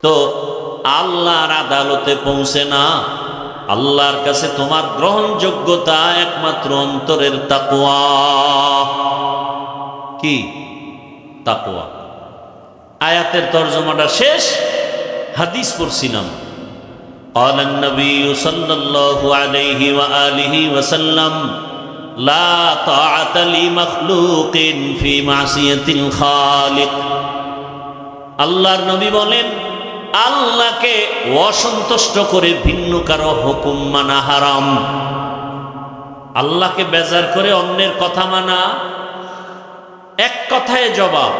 তো আল্লাহর আদালতে পৌঁছে না। আল্লাহর কাছে তোমার গ্রহণযোগ্যতা একমাত্র অন্তরের তাকওয়া। কি তাকওয়া? আয়াতের তরজমাটা শেষ, হাদিস পড়ছিলাম। قال النبي صلى الله عليه وآله وسلم لا طاعة لمخلوق في معصية الخالق। আল্লাহর নবী বলেন, আল্লাহকে অসন্তুষ্ট করে ভিন্ন কারো হুকুম মানা হারাম। আল্লাহকে বেজার করে অন্যের কথা মানা, এক কথায় জবাব,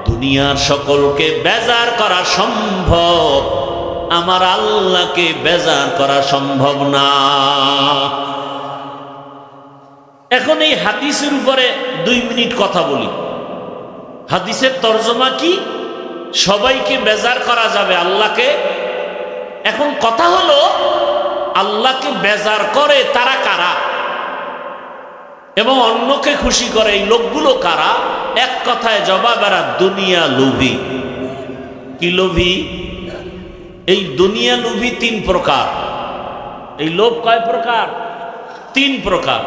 দুনিয়ার সকলকে বেজার করা সম্ভব, আমার আল্লাহকে বেজার করা সম্ভব না। এখন এই হাদিসের উপরে 2 মিনিট কথা বলি। হাদিসের তরজমা কি? সবাইকে বেজার করা যাবে, আল্লাহকে। এখন কথা হলো, আল্লাহকে বেজার করে তারা কারা এবং অন্যকে খুশি করে এই লোকগুলো কারা? এক কথায় জবাব, এরা দুনিয়া লোভী। কি লোভী? এই দুনিয়া লোভী 3 প্রকার। এই লোভ কয় প্রকার? 3 প্রকার।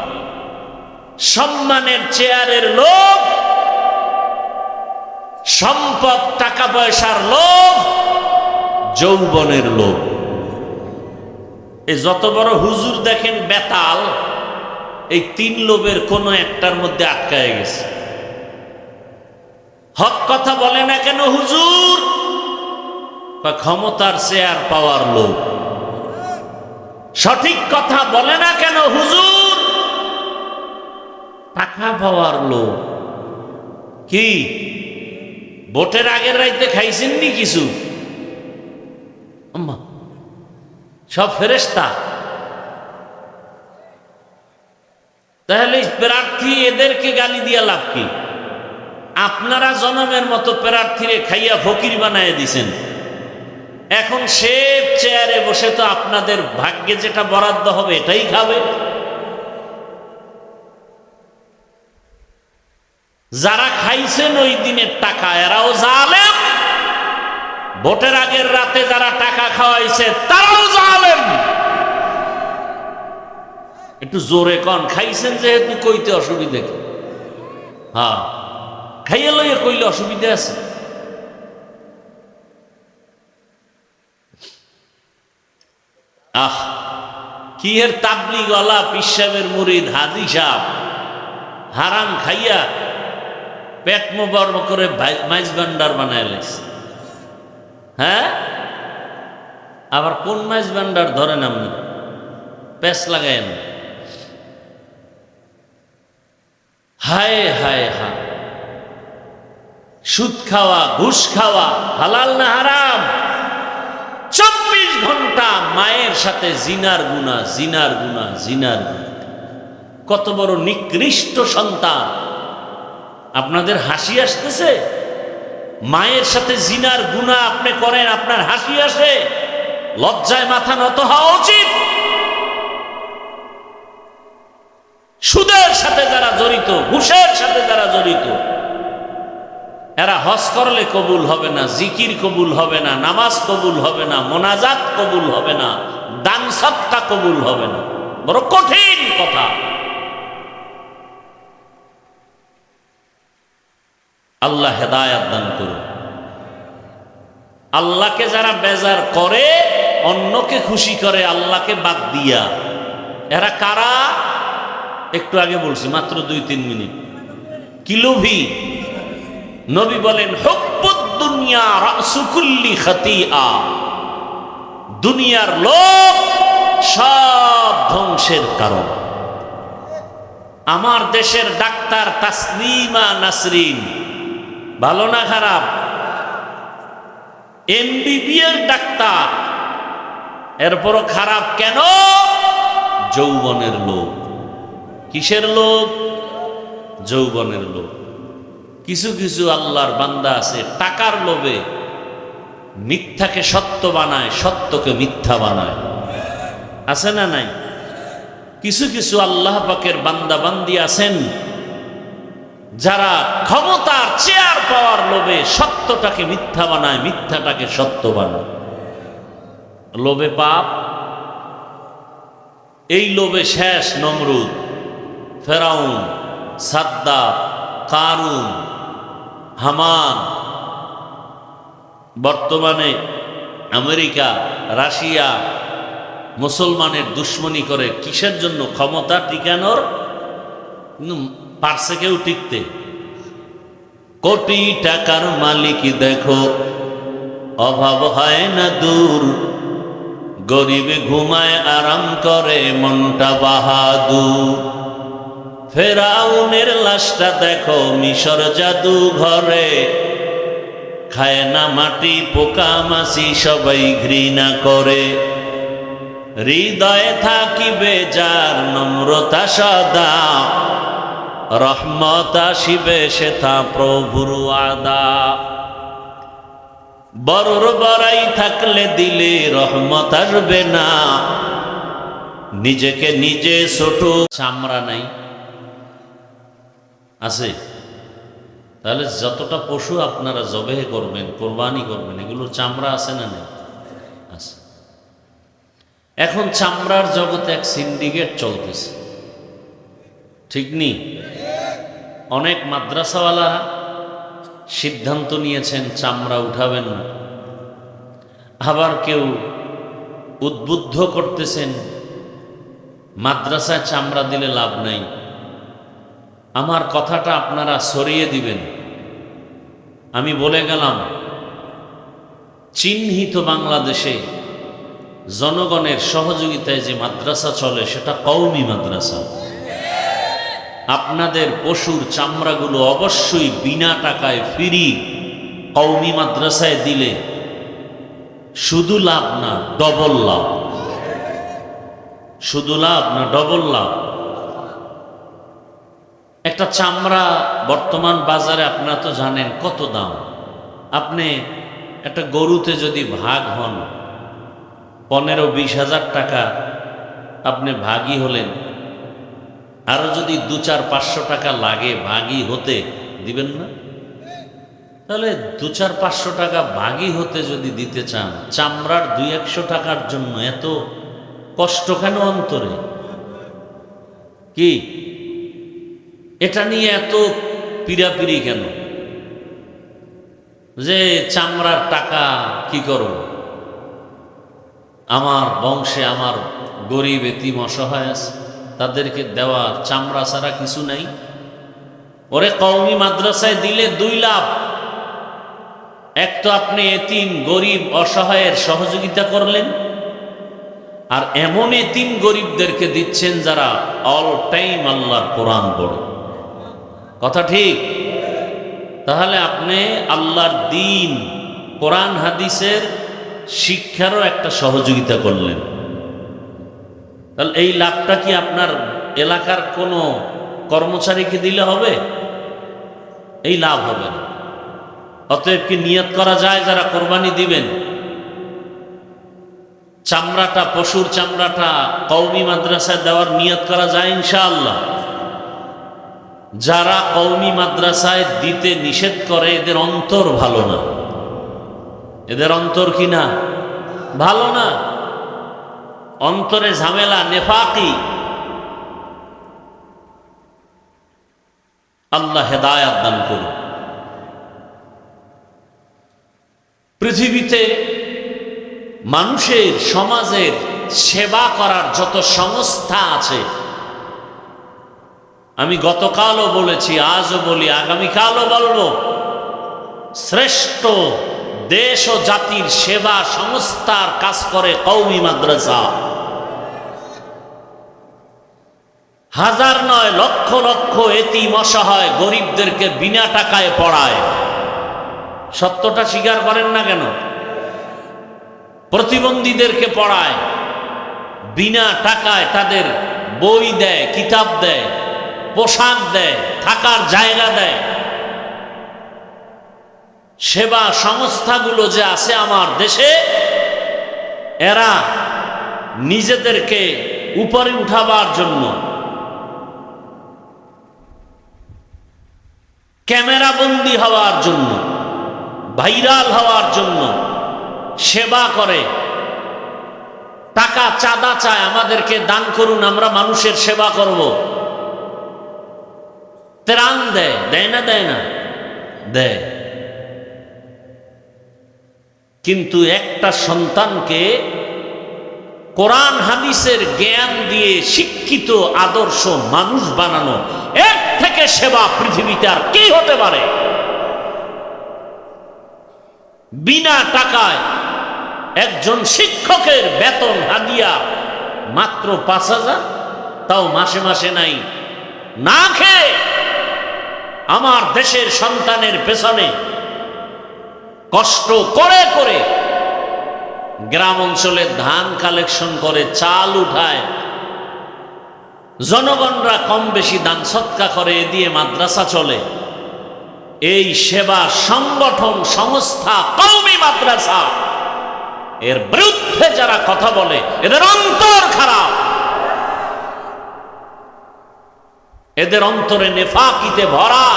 সম্মানের চেয়ারের লোভ, সম্পদ টাকা পয়সার লোভ, যৌবনের লোভ। এই যত বড় হুজুর দেখেন বেতাল, এই 3 লোভের কোনো একটার মধ্যে আটকায় গেছে। হক কথা বলে না কেন হুজুর? ক্ষমতার চেয়ার পাওয়ার লোভ। সঠিক কথা বলে না কেন হুজুর? টাকা পাওয়ার লোভ। কি ভোটের আগের রাইতে খাইছেন নি কিছু? সব ফেরেশতা। তাহলে প্রার্থী এদেরকে গালি দিয়া লাভ কি? আপনারা জনমের মতো প্রার্থীরে খাইয়া ফকির বানায় দিছেন। এখন সে চেয়ারে বসে তো আপনাদের ভাগ্যে যেটা বরাদ্দ হবে এটাই খাবে। যারা খাইছেন ওই দিনের টাকা, এরাও জালেম। ভোটের আগের রাতে যারা টাকা খাওয়াইছে তারাও জালেম। একটু জোরে কন, খাইছেন যেহেতু কইতে অসুবিধা কি? হ্যাঁ, খাইয়ে লইয়া কইলে অসুবিধা আছে? আহ, কি এর তাবলিগওয়ালা পীর সাহেবের মুরিদ হাজী সাহেব হারাম খাইয়া পেট মোবর করে মাইজ ভান্ডার বানায় লাইছে। হ্যাঁ, আবার কোন মাইজ ভান্ডার ধরেন আপনি? পেস লাগায়েন। হায় হায় হায়, সুদ খাওয়া, ঘুষ খাওয়া হালাল না হারাম? 24 ঘন্টা মায়ের সাথে জিনার গুনাহ, জিনার গুনাহ, জিনার গুনাহ। কত বড় নিকৃষ্ট সন্তান! আপনাদের হাসি আসতেছে? মায়ের সাথে জিনার গুনাহ আপনি করেন, আপনার হাসি আসে? লজ্জায় মাথা নত হওয়া উচিত। সুদের সাথে যারা জড়িত, ঘুষের সাথে যারা জড়িত, এরা হজ করলে কবুল হবে না, জিকির কবুল হবে না, নামাজ কবুল হবে না, মোনাজাত কবুল হবে না, দান সদকা কবুল হবে না। বড় কঠিন কথা। আল্লাহ হেদায়াত দান করুন। আল্লাহকে যারা বেজার করে, অন্যকে খুশি করে আল্লাহকে বাদ দিয়া, এরা কারা? একটু আগে বলছি, মাত্র 2-3 মিনিট। কি লোভী? নবী বলেন, হুব্বুদ দুনিয়া রাসু কুল্লি খাতিআ। দুনিয়ার লোভ সব ধ্বংসের কারণ। আমার দেশের ডাক্তার তাসলিমা নাসরিন ভালো না খারাপ? MBBS ডাক্তার, এরপরও খারাপ কেন? যৌবনের লোভ। কিসের লোভ? যৌবনের লোভ। কিছু কিছু আল্লাহর বান্দা আছে টাকার লোভে মিথ্যাকে সত্য বানায়, সত্যকে মিথ্যা বানায়। আছে না নাই? কিছু কিছু আল্লাহ পাকের বান্দা বান্দি আছেন যারা ক্ষমতার চেয়ার পাওয়ার লোভে সত্যটাকে মিথ্যা বানায়, মিথ্যাটাকে সত্য বানায়। লোভে পাপ, এই লোভে শেষ নমরুদ, ফেরাউন, সাদ্দাত, কারুন, হামান। বর্তমানে আমেরিকা, রাশিয়া মুসলমানের দুশ্মনী করে কিসের জন্য? ক্ষমতা টিকানোর। কিন্তু পারছে কেউ টিকতে? কোটি টাকার মালিক দেখো, অভাব হয় না দূর, গরিবে ঘুমায় আরাম করে মনটা বাহাদুর। ফেরাউনের লাশটা দেখো মিশর জাদু ঘরে, খায় না মাটি পোকা মাছি সবাই ঘৃণা করে। হৃদয়ে থাকিবে যার নম্রতা সদা, রহমত আসিবে সেথা প্রভুর ওয়াদা। বড়র বড়াই থাকলে দিলে রহমত আসবে না, নিজেকে নিজে ছোট। চামড়া নাই আছে? তাহলে যতটা পশু আপনারা জবেহ করবেন, কোরবানি করবেন, এগুলোর চামড়া আছে না নেই? আছে। এখন চামড়ার জগতে এক সিন্ডিকেট চলতেছে, ঠিক নেই? অনেক মাদ্রাসাওয়ালারা সিদ্ধান্ত নিয়েছেন চামড়া উঠাবেন না। আবার কেউ উদ্বুদ্ধ করতেছেন মাদ্রাসায় চামড়া দিলে লাভ নাই। আমার কথাটা আপনারা সরিয়ে দিবেন। আমি বলে গেলাম, চিহ্নিত বাংলাদেশে জনগণের সহযোগিতায় যে মাদ্রাসা চলে সেটা কওমি মাদ্রাসা। আপনাদের পশুর চামড়াগুলো অবশ্যই বিনা টাকায় ফ্রি কওমি মাদ্রাসায় দিলে শুধু লাভ না, ডবল লাভ। শুধু লাভ না, ডবল লাভ। একটা চামড়া বর্তমান বাজারে আপনারা তো জানেন কত দাম। আপনি একটা গরুতে যদি ভাগ হন 15-20 হাজার টাকা, আপনি ভাগই হলেন। আরো যদি 200-500 টাকা লাগে ভাগই হতে, দিবেন না? তাহলে 200-500 টাকা ভাগই হতে যদি দিতে চান, চামড়ার 200-100 টাকার জন্য এত কষ্ট কেন অন্তরে? কি এটা নিয়ে এত পিড়াপিড়ি কেন? যে চামড়ার টাকা কি করব? আমার বংশে আমার গরিব এতিম অসহায় আছে, তাদেরকে দেওয়ার চামড়া ছাড়া কিছু নাই। ওরে কওমি মাদ্রাসায় দিলে 2 লাভ। এক তো আপনি এতিম গরিব অসহায়ের সহযোগিতা করলেন, আর এমন এতিম গরিবদেরকে দিচ্ছেন যারা অল টাইম আল্লাহর কোরআন পড়ে। কথা ঠিক? তাহলে আপনি আল্লাহর দ্বীন কোরআন হাদিসের শিক্ষারও একটা সহযোগিতা করলেন। তাহলে এই লাভটা কি আপনার এলাকার কোনো কর্মচারীকে দিলে হবে? এই লাভ হবে না। অতএব কি নিয়ত করা যায় যারা কোরবানি দিবেন, চামড়াটা, পশুর চামড়াটা কওমি মাদ্রাসায় দেওয়ার নিয়ত করা যায় ইনশাআল্লাহ? যারা কওমি মাদ্রাসায় দিতে নিষেধ করে এদের অন্তর ভালো না। এদের অন্তর কি না? ভালো না। অন্তরে ঝামেলা, নেফাকি। আল্লাহ হেদায়াত দান করুন। পৃথিবীতে মানুষের, সমাজের সেবা করার যত সংস্থা আছে, আমি গতকালও বলেছি, আজও বলি, আগামীকালও বলবো, শ্রেষ্ঠ দেশ ও জাতির সেবা সংস্থার কাজ করে কওমি মাদ্রাসা। হাজার নয়, লক্ষ লক্ষ এতিম অসহায় গরিবদেরকে বিনা টাকায় পড়ায়। সত্যটা স্বীকার করেন না কেন? প্রতিবন্ধীদেরকে পড়ায় বিনা টাকায়, তাদের বই দেয়, কিতাব দেয়, পোশাক দেয়, থাকার জায়গা দেয়। সেবা সংস্থাগুলো যে আছে আমার দেশে, এরা নিজেদেরকে উপরে উঠাবার জন্য ক্যামেরা বন্দী হওয়ার জন্য, ভাইরাল হওয়ার জন্য সেবা করে, টাকা চাঁদা চায়, আমাদেরকে দান করুন, আমরা মানুষের সেবা করব। ত্রাণ দেয়, দেয় না? দেয় না? দেয়। কিন্তু একটা সন্তানকে কোরআন হাদিসের জ্ঞান দিয়ে শিক্ষিত আদর্শ মানুষ বানানো, এর থেকে সেবা পৃথিবীতে আর কি হতে পারে? বিনা টাকায় একজন শিক্ষকের বেতন হাদিয়া মাত্র 5,000, তাও মাসে মাসে নাই। না খেয়ে আমার দেশের সন্তানের পেছনে কষ্ট করে করে গ্রাম অঞ্চলে ধান কালেকশন করে, চাল উঠায়, জনগণরা কম বেশি দান সৎকা করে, এ দিয়ে মাদ্রাসা চলে। এই সেবা সংগঠন সংস্থা কওমি মাদ্রাসা, এর বিরুদ্ধে যারা কথা বলে এদের অন্তর খারাপ, এদের অন্তরে নেফাকিতে ভরা।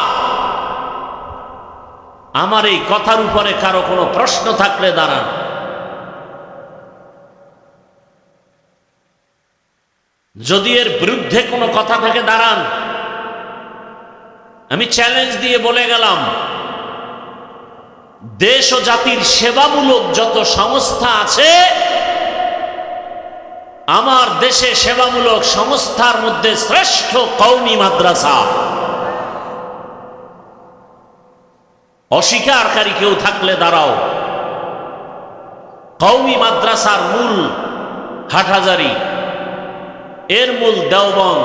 আমার এই কথার উপরে কারো কোনো প্রশ্ন থাকলে দাঁড়ান। যদি এর বিরুদ্ধে কোনো কথা থাকে দাঁড়ান। আমি চ্যালেঞ্জ দিয়ে বলে গেলাম, দেশ ও জাতির সেবামূলক যত সংস্থা আছে, আমার দেশে সেবামূলক সংস্থার মধ্যে শ্রেষ্ঠ কওমি মাদ্রাসা। অস্বীকারী কেউ থাকলে দাঁড়াও। কওমি মাদ্রাসার মূল হাটহাজারী, এর মূল দেওবন্দ।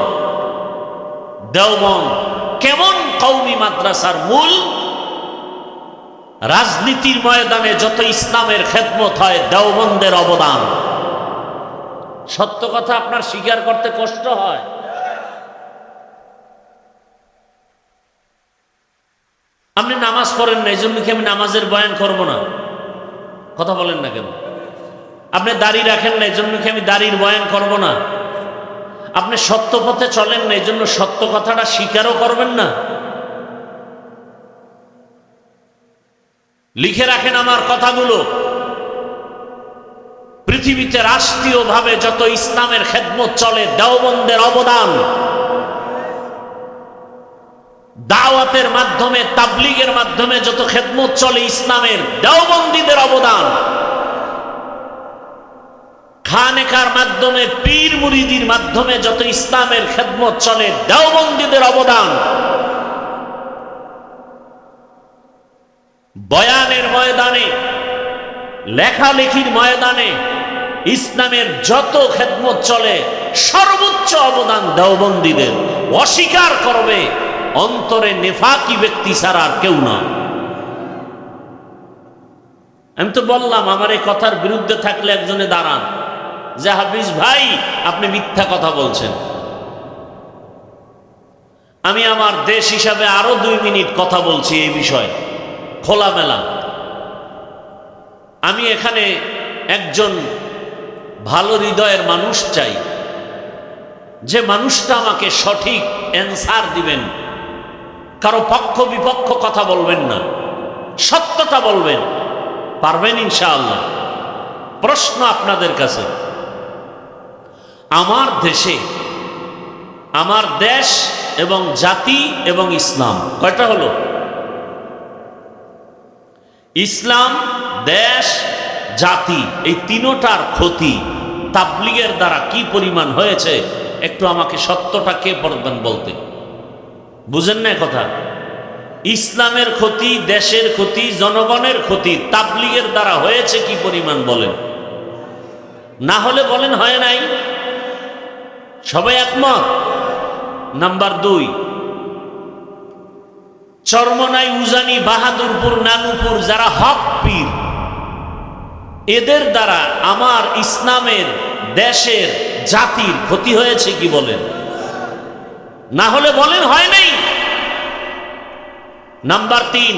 দেওবন্দ কেমন কওমি মাদ্রাসার মূল? রাজনীতির ময়দানে যত ইসলামের খেদমত হয়, দেওবন্দের অবদান। সত্য কথা আপনার স্বীকার করতে কষ্ট হয়। আপনি নামাজ পড়েন না, এই জন্য কি আমি নামাজের বয়ান করব না? কথা বলেন না কেন? আপনি দাড়ি রাখেন না, এই জন্য কি আমি দাড়ির বয়ান করব না? আপনি সত্য পথে চলেন না, এই জন্য সত্য কথাটা স্বীকারও করবেন না? লিখে রাখেন আমার কথাগুলো। পৃথিবীতে রাষ্ট্রীয়ভাবে যত ইসলামের খেদমত চলে, দেওবন্দের অবদান। দাওয়াতের মাধ্যমে, তাবলীগের মাধ্যমে যত খেদমত চলে ইসলামের, দেওবন্দীদের অবদান। খানেকার মাধ্যমে, পীর মুরিদির মাধ্যমে যত ইসলামের খেদমত চলে, দেওবন্দীদের অবদান। বয়ানের ময়দানে, লেখালেখির ময়দানে ইসলামের যত খেদমত চলে, সর্বোচ্চ অবদান দেওবন্দীদের। অস্বীকার করবে অন্তরে নেফাকি ব্যক্তি ছাড়া আর কেউ না। আমি তো বললাম, আমার এই কথার বিরুদ্ধে থাকলে একজনে দাঁড়ান যে হাফিজ ভাই আপনি মিথ্যা কথা বলছেন। আমি আমার দেশ হিসাবে আরো 2 মিনিট কথা বলছি এই বিষয়ে খোলামেলা। আমি এখানে একজন ভালো হৃদয়ের মানুষ চাই, যে মানুষটা আমাকে সঠিক অ্যান্সার দিবেন, কারো পক্ষ বিপক্ষ কথা বলবেন না, সত্যটা বলবেন। পারবেন ইনশাআল্লাহ? প্রশ্ন আপনাদের কাছে, আমার দেশে, আমার দেশ এবং জাতি এবং ইসলাম কয়টা হলো? ইসলাম, দেশ, জাতি, এই তিনোটার ক্ষতি তাবলীগের দ্বারা কি পরিমাণ হয়েছে, একটু আমাকে সত্যটা কে পারবেন বলতে? বুঝেন না কথা? ইসলামের ক্ষতি, দেশের ক্ষতি, জনগণের ক্ষতি তাবলীগের দ্বারা হয়েছে কি পরিমাণ বলেন? না হলে বলেন হয় নাই। সবাই একমত? নাম্বার 2, চরমনাই, উজানি, বাহাদুরপুর, নানুপুর যারা হক পীর, এদের দ্বারা আমার ইসলামের, দেশের, জাতির ক্ষতি হয়েছে কি বলেন? না হলে বলেন হয় নাই। নাম্বার 3,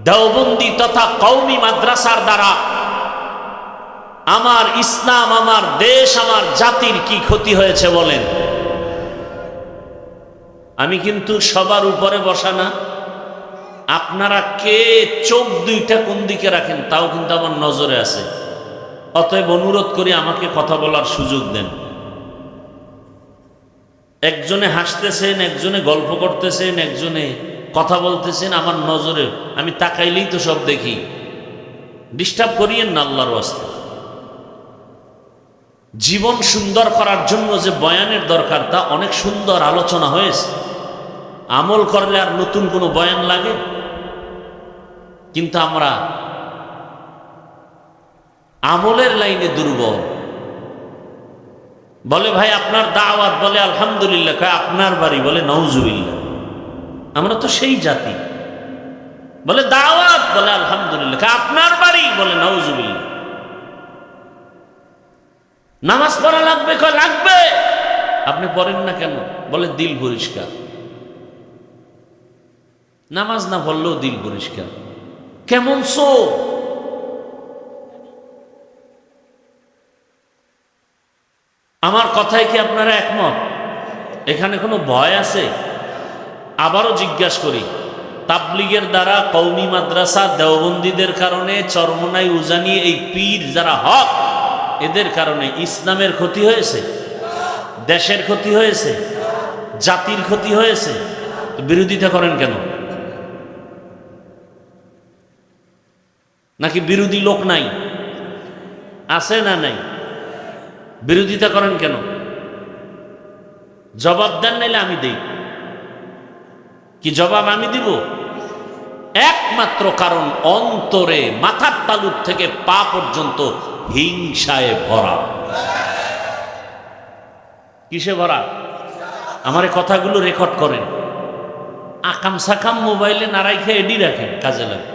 দেওবন্দি তথা কওমি মাদ্রাসার দ্বারা আমার ইসলাম, আমার দেশ, আমার জাতির কি ক্ষতি হয়েছে বলেন? আমি কিন্তু সবার উপরে বসা না। আপনারা কে চোখ দুইটা কোন দিকে রাখেন তাও কিন্তু আমার নজরে আছে। অতএব অনুরোধ করি আমাকে কথা বলার সুযোগ দেন। একজনে হাসতেছেন, একজনে গল্প করতেছেন, একজনে কথা বলতেছেন, আমার নজরে, আমি তাকাইলেই তো সব দেখি। ডিস্টার্ব করিয়েন না আল্লাহর ওয়াস্তে। জীবন সুন্দর করার জন্য যে বয়ানের দরকার তা অনেক সুন্দর আলোচনা হয়েছে। আমল করলে আর নতুন কোনো বয়ান লাগে? কিন্তু আমরা আমলের লাইনে দুর্বল। বলে ভাই আপনার দাওয়াত, বলে আলহামদুলিল্লাহ। কয় আপনার বাড়ি, বলে নাউজুবিল্লাহ। আমরা তো সেই জাতি। বলে দাওয়াত, বলে আলহামদুলিল্লাহ। কয় আপনার বাড়ি, বলে নাউজুবিল্লাহ। নামাজ পড়া লাগবে, কয় লাগবে। আপনি পড়েন না কেন? বলে দিল পরিষ্কার। নামাজ না পড়লেও দিল পরিষ্কার। কেমন সো? আমার কথায় কি আপনারা একমত? এখানে কোনো ভয় আছে? আবারও জিজ্ঞাসা করি, তাবলিগের দ্বারা, কওমি মাদ্রাসা, দেওবন্দীদের কারণে, চরমনাই, উজানি, এই পীর যারা হক, এদের কারণে ইসলামের ক্ষতি হয়েছে, দেশের ক্ষতি হয়েছে, জাতির ক্ষতি হয়েছে। বিরোধিতা করেন কেন? নাকি বিরোধী লোক নাই? আছে না নাই? বিরোধিতা করেন কেন? জবাব দেন, নাইলে আমি দেই। কি জবাব আমি দিব? একমাত্র কারণ অন্তরে, মাথার তালুর থেকে পা পর্যন্ত হিংসায় ভরা। কিসে ভরা? আমার এই কথাগুলো রেকর্ড করেন। আকাম সাকাম মোবাইলে না রাখে এডি রাখেন, কাজে লাগে।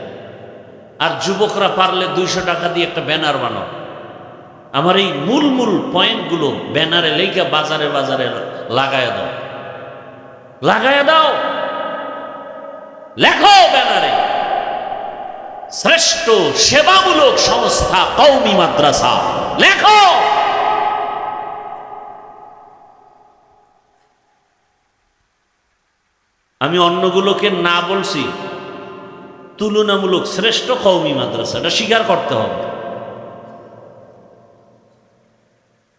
আর যুবকরা পারলে 200 টাকা দিয়ে একটা ব্যানার বানাও। আমার এই মূল মূল পয়েন্টগুলো ব্যানারে লেখা বাজারে বাজারে লাগায় দাও, লাগায় দাও। লেখো ব্যানারে, শ্রেষ্ঠ সেবামূলক সংস্থা কওমি মাদ্রাসা, লেখো। আমি অন্যগুলোকে না বলছি, তুলনামূলক শ্রেষ্ঠ কওমি মাদ্রাসা, এটা স্বীকার করতে হবে।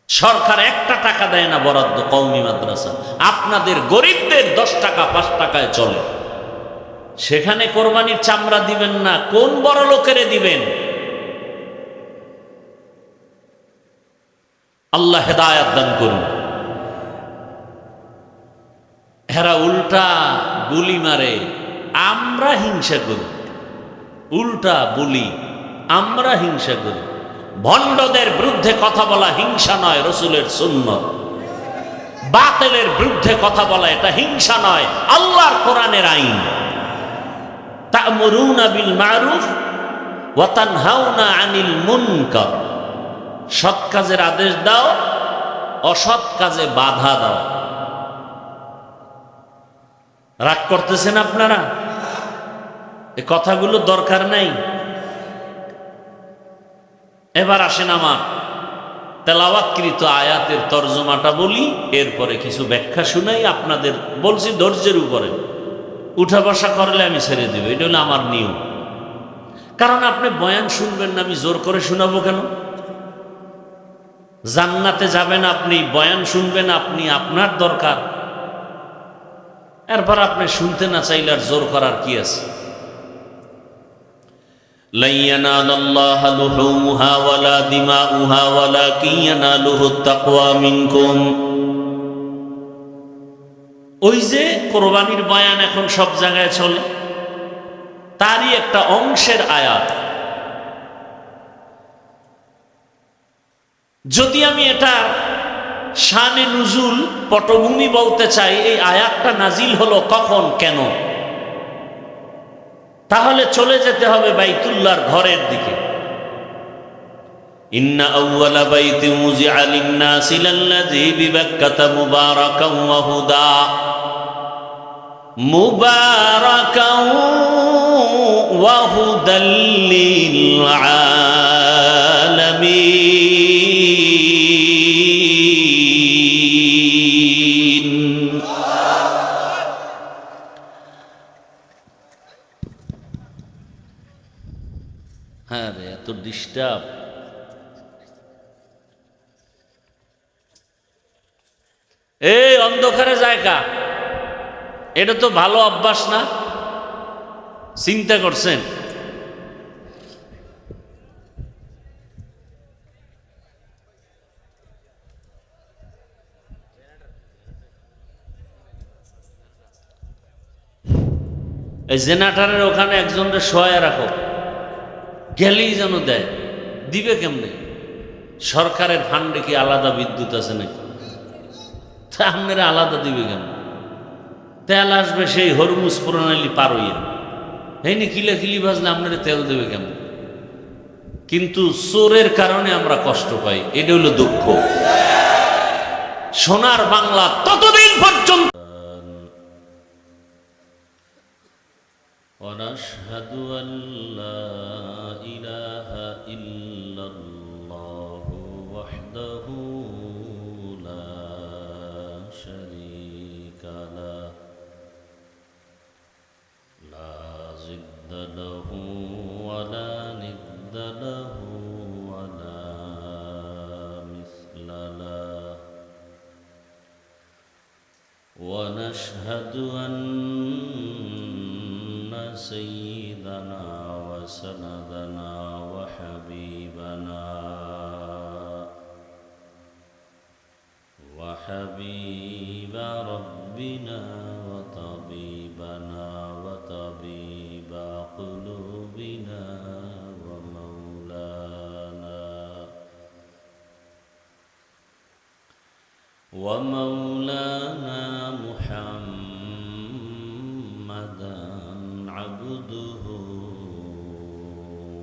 সরকার 1 টাকা দেয় না বরাদ্দ কওমি মাদ্রাসা। আপনাদের গরিবদের 10 টাকা 5 টাকায় চলে। সেখানে কোরবানির চামড়া দিবেন না, কোন বড় লোকেরে দিবেন? আল্লাহ হেদায়াত দান করুন। এরা উল্টা বুলি মারে, আমরা হিংসা করি। উল্টা বলি, আমরা হিংসা করি। ভণ্ডদের বিরুদ্ধে কথা বলা হিংসা নয়, রসুলের সুন্নাত। বাতিলের বিরুদ্ধে কথা বলা এটা হিংসা নয়, আল্লাহর কোরআনের আইন। তা'মুরুনা বিল মা'রুফ ওয়া তানহাউনা আনিল মুনকার। সৎ কাজের আদেশ দাও, অসৎ কাজে বাধা দাও। রাগ করতেছেন আপনারা? এই কথাগুলো দরকার নাই। এবার আসেন আমার তেলাওয়াতকৃত আয়াতের তর্জমাটা বলি, এরপরে কিছু ব্যাখ্যা শুনাই আপনাদের। বলছি ধৈর্যের উপরে, উঠা বসা করলে আমি ছেড়ে দেব, এটা হলো আমার নিয়ম। কারণ আপনি বয়ান শুনবেন না, আমি জোর করে শোনাবো কেন? জান্নাতে যাবেন আপনি, বয়ান শুনবেন আপনি, আপনার দরকার। এরপর আপনি শুনতে না চাইলে আর জোর করার কি আছে? লা ইয়ানালাল্লাহু লুহুমুহা ওয়ালা দিমাউহা ওয়ালাকিন ইয়ানালুহুত তাকওয়া মিনকুম। ওই যে কোরবানির বয়ান এখন সব জায়গায় চলে, তারই একটা অংশের আয়াত। যদি আমি এটা শানে নুজুল, পটভূমি বলতে চাই, এই আয়াতটা নাজিল হলো কখন, কেন, তাহলে চলে যেতে হবে বাইতুল্লাহর ঘরের দিকে। ইন্না আউওয়ালা বাইতিন উযিআ লিন-নাসি লাল্লাযী বিবাক্কাতা মুবারাকান ওয়া হুদা, মুবারাকান ওয়া হুদাল লিল আলামিন। ডিস্টার্ব। এই অন্ধকারে জায়গা, এটা তো ভালো অভ্যাস না। চিন্তা করছেন? এই জেনারেটরের ওখানে একজনকে শোয়া রাখো, গেলেই যেন দেয়। দিবে কেমনে? সরকারের ফান্ডে কি আলাদা বিদ্যুৎ আছে নাকি? তা আপনারা আলাদা দিবে কেন? তেল আসবে সেই হরমুজ প্রণালী পার হইয়া, এই নি কিলা কিলি বাজলে আপনারা তেল দেবে কেন? কিন্তু চোরের কারণে আমরা কষ্ট পাই, এটা হলো দুঃখ। সোনার বাংলা ততদিন পর্যন্ত। ونشهد أن لا إله إلا الله وحده لا شريك له لا ضد له ولا ند له ولا مثل له ونشهد أن سيدنا وسندنا وحبيبنا وحبيب ربنا وطبيبنا وطبيب قلوبنا ومولانا محمدا عبده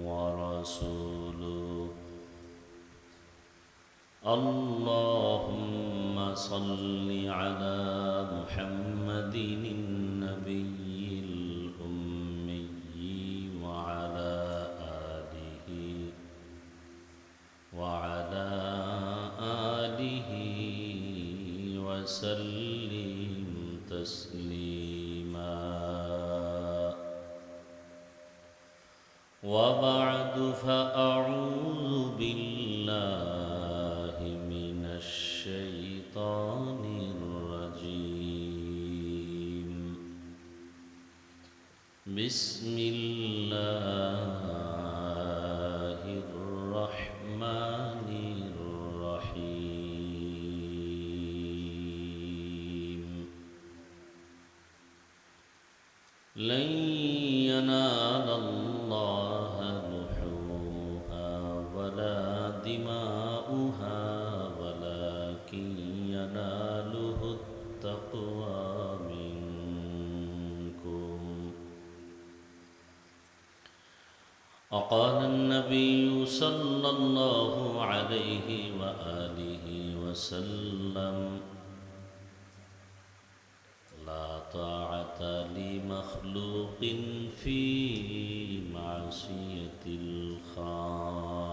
ورسوله اللهم صل على محمد النبي الأمي وعلى آله وسلم تسليما وبعد فأعوذ بالله من الشيطان الرجيم بسم الله الرحمن الرحيم لن ينال الله لحومها ولا دماؤها ولكن يناله التقوى منكم وقال النبي صلى الله عليه وآله وسلم لا طاعة لمخلوق في معصية الخالق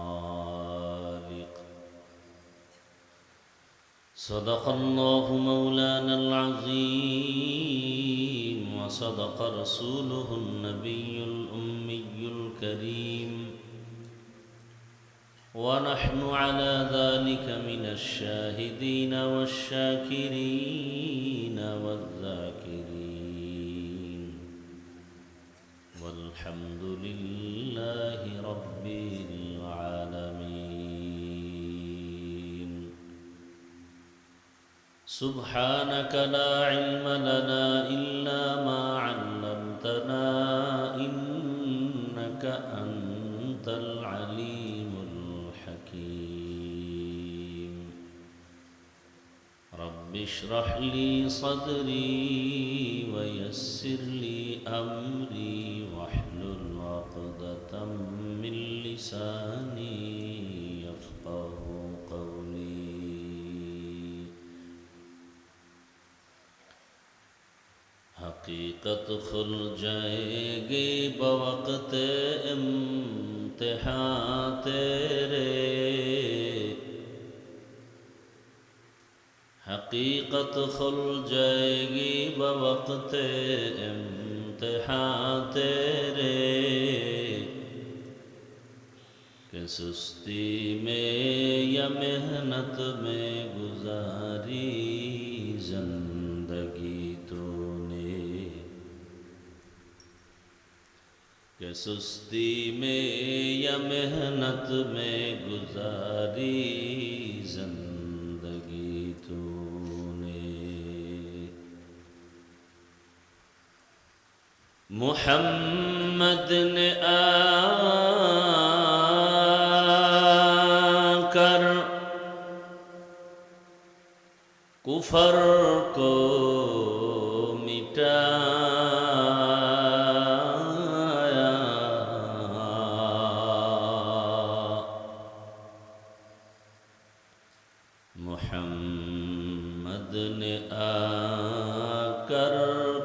صدق الله مولانا العظيم وصدق رسوله النبي الأمي الكريم ونحن على ذلك من الشاهدين والشاكرين والذاكرين والحمد لله رب العالمين سبحانك لا علم لنا إلا ما علمتنا إنك أنت العليم الحكيم رب اشرح لي صدري ويسر لي أمري واحلل عقدة من لساني يفقه قولي حقیقت کھل جائے گی بوقت امتحان تیرے حقیقت کھل جائے گی بوقت امتحان تیرے کہ کہ سستی میں یا محنت میں گزاری زندگی تو نے، کہ سستی میں یا محنت میں گزاری زندگی تو نے۔ محمد نے آ کر کفر کو مٹایا، محمد نے آ کر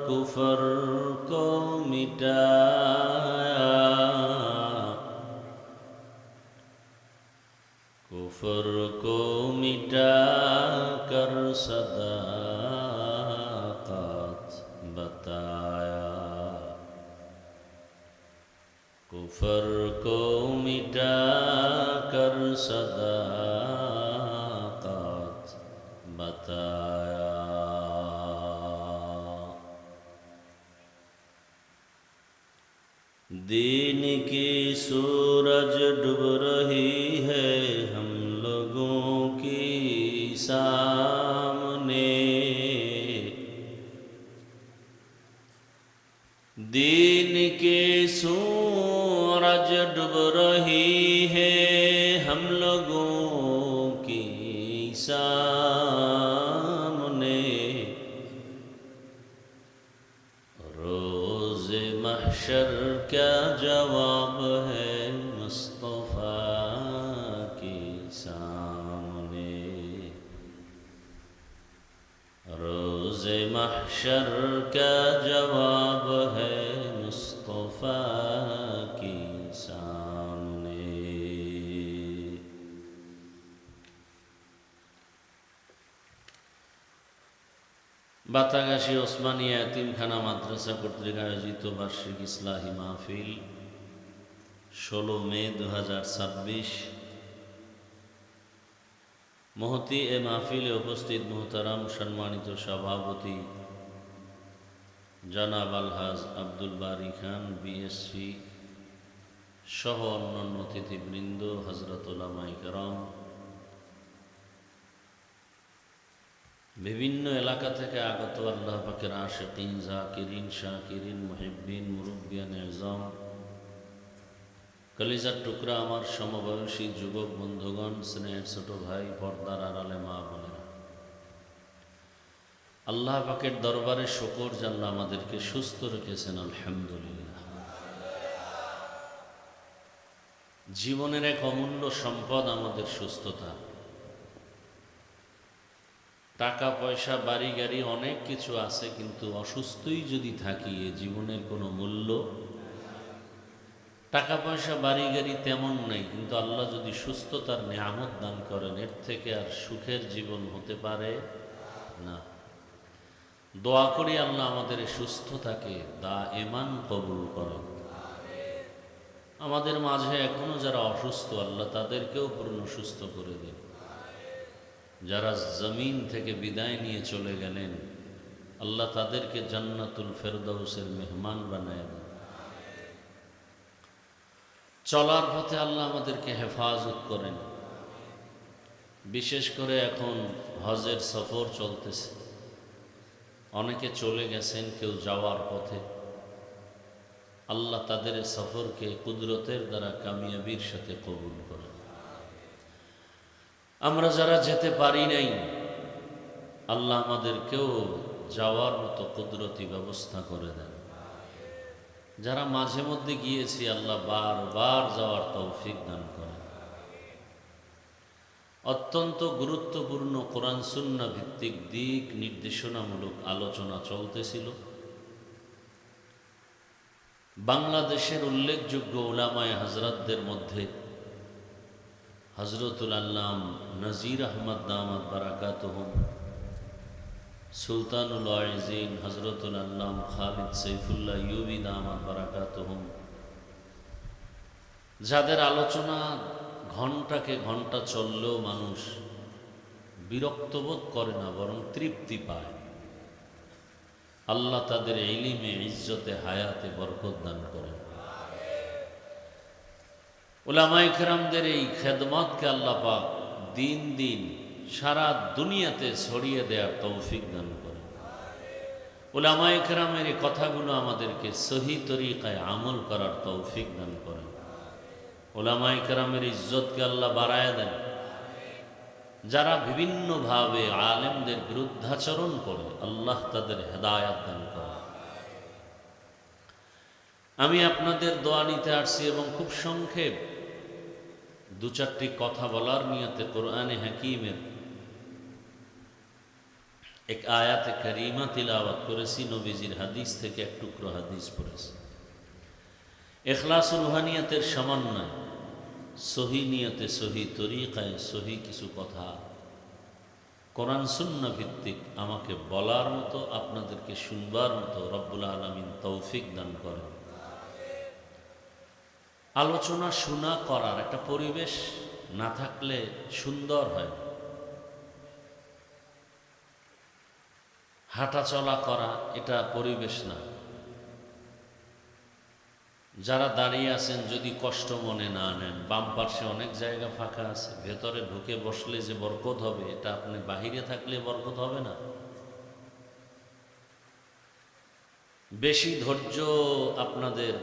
کفر کو مٹایا، کفر کو مٹا کر صداقت بتایا، کفر کو مٹا کر صداقت بتایا۔ دین کی سورج ڈوب رہی ہے ہم لوگوں کی سامنے، دین کی سورج ڈوب رہی ہے ہم لوگوں کی سامنے، روز محشر کیا جواب ہے مصطفیٰ کے سامنے، روز محشر کیا جواب ہے مصطفیٰ کے سامنے۔ বাতাগাশী ওসমানিয়া এতিমখানা মাদ্রাসা কর্তৃক আয়োজিত বার্ষিক ইসলাহি মাহফিল 16 মে 2026। মহতি এ মাহফিলে উপস্থিত মোহতারাম সম্মানিত সভাপতি জনাব আলহাজ আব্দুল বারী খান বিএসসি সহ অন্যান্য অতিথিবৃন্দ, হযরত উলামায়ে কেরাম, বিভিন্ন এলাকা থেকে আগত আল্লাহ পাকের আশিকিন, জাকিরিন, শাকিরিন, মুহিব্বিন, মুরব্বিয়ান আযম, কলিজার টুকরা আমার সমবয়সী যুবক বন্ধুগণ, স্নেহের ছোট ভাই, পর্দার আড়ালে মা বোনেরা, আল্লাহ পাকের দরবারে শুকর যে আল্লাহ আমাদেরকে সুস্থ রেখেছেন, আলহামদুলিল্লাহ। জীবনের এক অমূল্য সম্পদ আমাদের সুস্থতা। টাকা পয়সা বাড়ি গাড়ি অনেক কিছু আছে, কিন্তু অসুস্থই যদি থাকি এ জীবনের কোনো মূল্য। টাকা পয়সা বাড়ি গাড়ি তেমন নেই, কিন্তু আল্লাহ যদি সুস্থতার নিয়ামত দান করেন, এর থেকে আর সুখের জীবন হতে পারে না। দোয়া করি আল্লাহ আমাদের এই সুস্থতাকে দায়েমান কবুল করেন। আমাদের মাঝে এখনো যারা অসুস্থ, আল্লাহ তাদেরকেও পূর্ণ সুস্থ করে দিন। যারা জমিন থেকে বিদায় নিয়ে চলে গেলেন, আল্লাহ তাদেরকে জান্নাতুল ফেরদাউসের মেহমান বানায় দেন। চলার পথে আল্লাহ আমাদেরকে হেফাজত করেন। বিশেষ করে এখন হজের সফর চলতেছে, অনেকে চলে গেছেন, কেউ যাওয়ার পথে। আল্লাহ তাদের সফরকে কুদরতের দ্বারা কামিয়াবির সাথে কবুল করেন। আমরা যারা যেতে পারি নাই, আল্লাহ আমাদেরকেও যাওয়ার মতো কুদরতি ব্যবস্থা করে দেন। যারা মাঝে মধ্যে গিয়েছি, আল্লাহ বারবার যাওয়ার তৌফিক দান করেন। অত্যন্ত গুরুত্বপূর্ণ কোরআন সুন্নাহ ভিত্তিক দিক নির্দেশনামূলক আলোচনা চলতেছিল। বাংলাদেশের উল্লেখযোগ্য উলামায়ে হযরতদের মধ্যে হযরতুল আল্লাম নজির আহমদ দামাত বারাকাতুহুম, সুলতানুল ওয়াইজিন হযরতুল আল্লাম খালিদ সাইফুল্লাহ ইউবি দামাত বারাকাতুহুম, যাদের আলোচনা ঘন্টাকে ঘন্টা চললেও মানুষ বিরক্তবোধ করে না, বরং তৃপ্তি পায়। আল্লাহ তাদের ইলমে, ইজ্জতে, হায়াতে বরকত দান করেন। উলামায়ে কেরামদের এই খেদমতকে আল্লাহ পাক দিন দিন সারা দুনিয়াতে ছড়িয়ে দেওয়ার তৌফিক দান করেন। উলামায়ে কেরামের এই কথাগুলো আমাদেরকে সহি তরিকায় আমল করার তৌফিক দান করেন। উলামায়ে কেরামের ইজ্জতকে আল্লাহ বাড়ায় দেন। যারা বিভিন্নভাবে আলেমদের বিরুদ্ধাচরণ করে আল্লাহ তাদের হেদায়াত দান করেন। আমি আপনাদের দোয়া নিতে আসছি এবং খুব সংক্ষেপ দু চারটি কথা বলার নিয়তে কোরআনে হাকিমের এক আয়াতে কারিমা তিলাওয়াত করেছি, নবীজির হাদিস থেকে এক টুকরো হাদিস পড়েছি। ইখলাসুল রুহানিয়াতের সমন্বয়, সহি নিয়তে, সহি তরিকায়, সহি কিছু কথা কোরআন সুন্নাহ ভিত্তিক আমাকে বলার মতো, আপনাদেরকে শুনবার মতো রব্বুল আলামিন তৌফিক দান করেন। আলোচনা শোনা করার একটা পরিবেশ না থাকলে সুন্দর হয়। হাঁটা চলা করা এটা পরিবেশ না। যারা দাঁড়িয়ে আছেন যদি কষ্ট মনে না নেন, বাম পাশে অনেক জায়গা ফাঁকা আছে, ভেতরে ঢুকে বসলে যে বরকত হবে, এটা আপনি বাহিরে থাকলে বরকত হবে না। বেশি ধৈর্য আপনাদের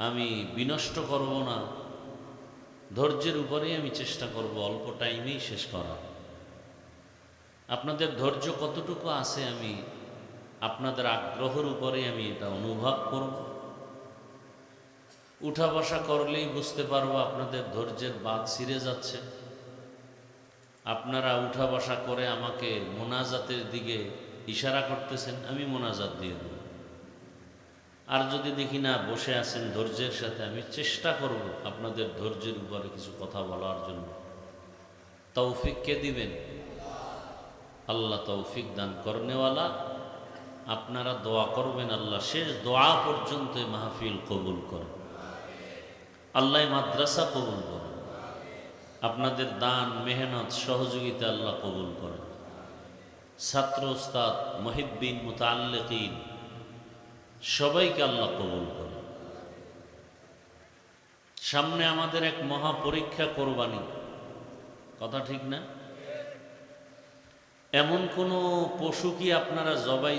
আমি বিনষ্ট করব না, ধৈর্যের উপরেই আমি চেষ্টা করব অল্প টাইমেই শেষ করা। আপনাদের ধৈর্য কতটুকু আছে আমি আপনাদের আগ্রহের উপরে আমি এটা অনুভব করব। উঠা বসা করলেই বুঝতে পারবো আপনাদের ধৈর্যের বাঁধ ছিঁড়ে যাচ্ছে। আপনারা উঠা বসা করে আমাকে মোনাজাতের দিকে ইশারা করতেছেন, আমি মোনাজাত দিয়ে দেব। আর যদি দেখি না বসে আছেন ধৈর্যের সাথে, আমি চেষ্টা করব আপনাদের ধৈর্যের উপরে কিছু কথা বলার জন্য। তৌফিক কে দিবেন? আল্লাহ তৌফিক দান করনেওয়ালা। আপনারা দোয়া করবেন আল্লাহ শেষ দোয়া পর্যন্ত মাহফিল কবুল করেন, আল্লাহ মাদ্রাসা কবুল করেন, আপনাদের দান মেহনত সহযোগিতা আল্লাহ কবুল করেন। ছাত্র উস্তাদ মুহিব্বিন মুতাআল্লিকিন সবাইকে আল্লাহ কবুল করেন। সামনে আমাদের এক মহা পরীক্ষা, কোরবানি, কথা ঠিক না? এমন কোনো পশু কি আপনারা জবাই